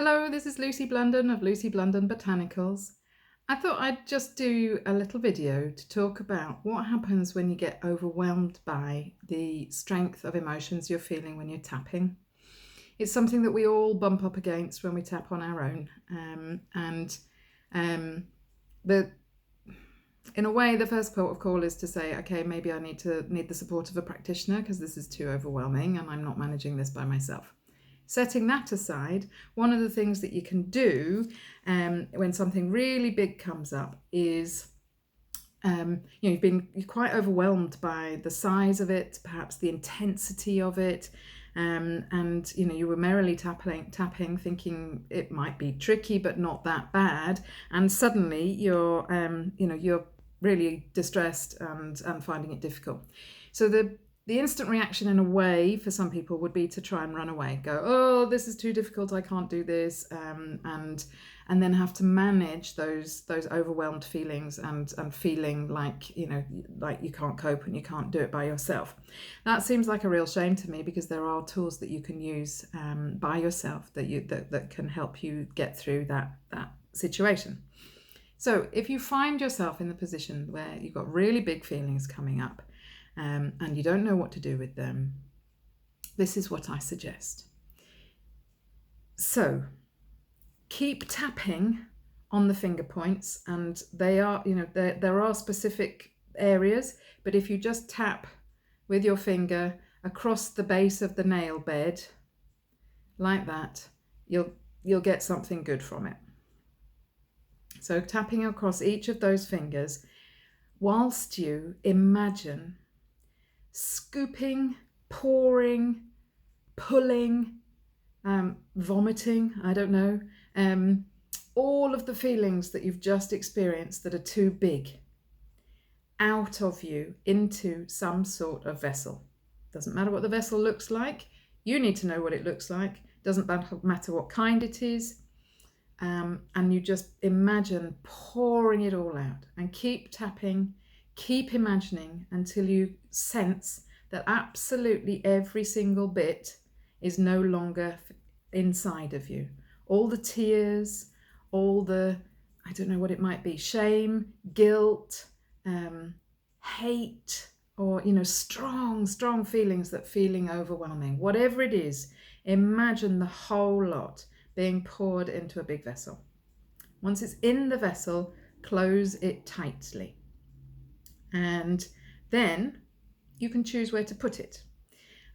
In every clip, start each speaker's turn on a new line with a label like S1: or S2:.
S1: Hello, this is Lucy Blunden of Lucy Blunden Botanicals. I thought I'd just do a little video to talk about what happens when you get overwhelmed by the strength of emotions you're feeling when you're tapping. It's something that we all bump up against when we tap on our own. The in a way, the first port of call is to say, okay, maybe I need the support of a practitioner because this is too overwhelming and I'm not managing this by myself. Setting that aside, one of the things that you can do when something really big comes up is you're quite overwhelmed by the size of it, perhaps the intensity of it, and you were merrily tapping, thinking it might be tricky but not that bad, and suddenly you're really distressed and finding it difficult. So the instant reaction, in a way, for some people would be to try and run away, go, oh, this is too difficult, I can't do this, and then have to manage those overwhelmed feelings and feeling like you can't cope and you can't do it by yourself. That seems like a real shame to me, because there are tools that you can use by yourself that can help you get through that situation. So if you find yourself in the position where you've got really big feelings coming up, and you don't know what to do with them, this is what I suggest. So keep tapping on the finger points, and they are, there are specific areas, but if you just tap with your finger across the base of the nail bed like that, you'll get something good from it. So tapping across each of those fingers whilst you imagine scooping, pouring, pulling, vomiting, I don't know, all of the feelings that you've just experienced that are too big out of you into some sort of vessel. Doesn't matter what the vessel looks like, you need to know what it looks like. Doesn't matter what kind it is, and you just imagine pouring it all out, and keep tapping, keep imagining until you sense that absolutely every single bit is no longer inside of you. All the tears, all the, I don't know what it might be, shame, guilt, hate, or strong feelings that feeling overwhelming. Whatever it is, imagine the whole lot being poured into a big vessel. Once it's in the vessel, close it tightly. And then you can choose where to put it.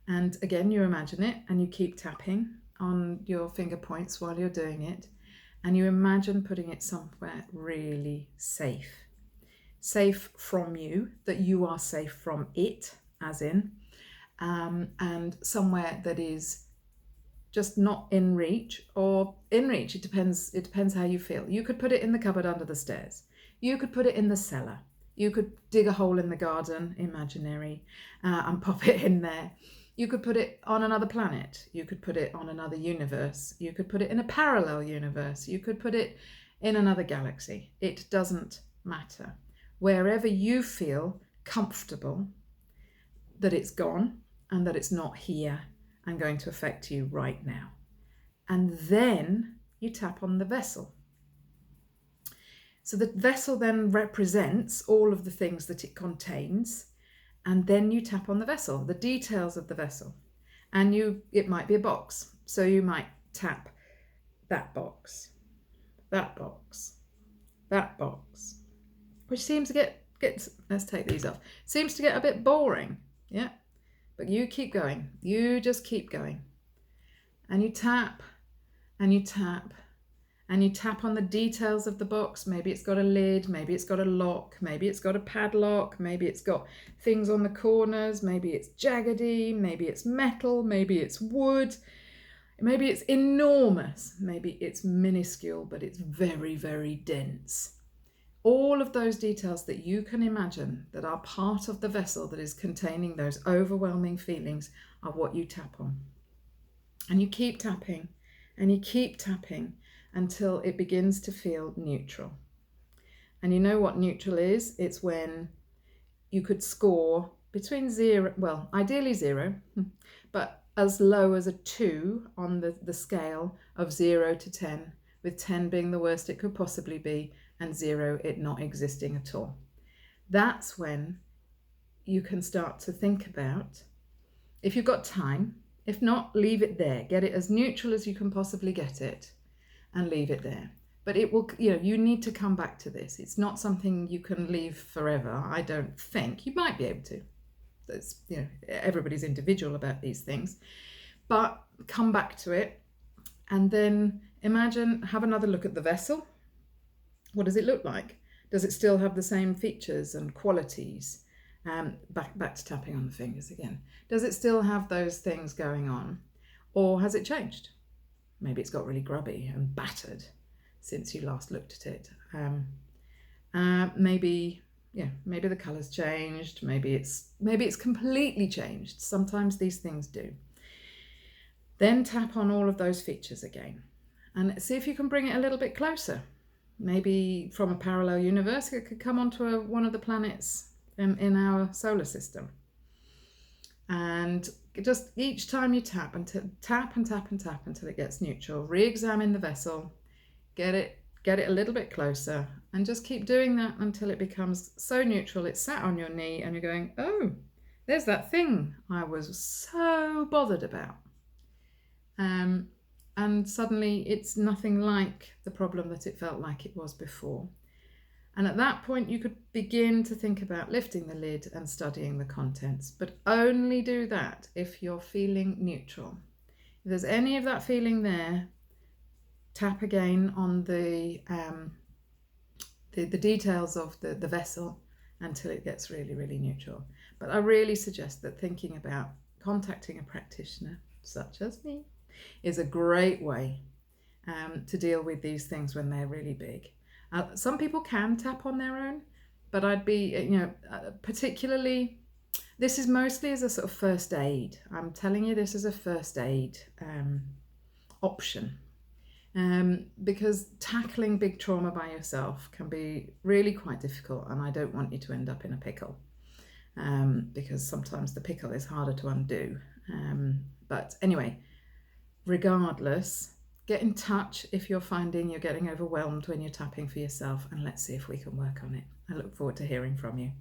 S1: And again, you imagine it, and you keep tapping on your finger points while you're doing it. And you imagine putting it somewhere really safe. Safe from you, that you are safe from it, as in, and somewhere that is just not in reach, or in reach. It depends how you feel. You could put it in the cupboard under the stairs. You could put it in the cellar. You could dig a hole in the garden, imaginary, and pop it in there. You could put it on another planet. You could put it on another universe. You could put it in a parallel universe. You could put it in another galaxy. It doesn't matter. Wherever you feel comfortable that it's gone and that it's not here and going to affect you right now. And then you tap on the vessel. So the vessel then represents all of the things that it contains, and then you tap on the vessel, the details of the vessel. And it might be a box, so you might tap that box, that box, that box, which seems to get let's take these off, seems to get a bit boring, yeah? But you keep going, you just keep going. And you tap, and you tap, and you tap on the details of the box. Maybe it's got a lid, maybe it's got a lock, maybe it's got a padlock, maybe it's got things on the corners, maybe it's jaggedy, maybe it's metal, maybe it's wood, maybe it's enormous, maybe it's minuscule, but it's very, very dense. All of those details that you can imagine that are part of the vessel that is containing those overwhelming feelings are what you tap on. And you keep tapping, and you keep tapping, until it begins to feel neutral. And you know what neutral is? It's when you could score between zero, well, ideally zero, but as low as a 2 on the scale of 0 to 10, with 10 being the worst it could possibly be and 0 it not existing at all. That's when you can start to think about, if you've got time, if not, leave it there. Get it as neutral as you can possibly get it and leave it there. But it will, you need to come back to this. It's not something you can leave forever, I don't think. You might be able to. That's, everybody's individual about these things. But come back to it and then have another look at the vessel. What does it look like? Does it still have the same features and qualities? Back to tapping on the fingers again. Does it still have those things going on? Or has it changed? Maybe it's got really grubby and battered since you last looked at it. Maybe the colour's changed. Maybe it's completely changed. Sometimes these things do. Then tap on all of those features again and see if you can bring it a little bit closer. Maybe from a parallel universe, it could come onto one of the planets in our solar system. And just each time you tap and tap until it gets neutral. Re-examine the vessel, get it a little bit closer, and just keep doing that until it becomes so neutral it's sat on your knee and you're going, oh, there's that thing I was so bothered about. And suddenly it's nothing like the problem that it felt like it was before. And at that point, you could begin to think about lifting the lid and studying the contents, but only do that if you're feeling neutral. If there's any of that feeling there, tap again on the details of the vessel until it gets really, really neutral. But I really suggest that thinking about contacting a practitioner, such as me, is a great way to deal with these things when they're really big. Some people can tap on their own, but I'd be, particularly, this is mostly as a sort of first aid. I'm telling you this as a first aid option, because tackling big trauma by yourself can be really quite difficult, and I don't want you to end up in a pickle, because sometimes the pickle is harder to undo. But anyway, regardless, get in touch if you're finding you're getting overwhelmed when you're tapping for yourself, and let's see if we can work on it. I look forward to hearing from you.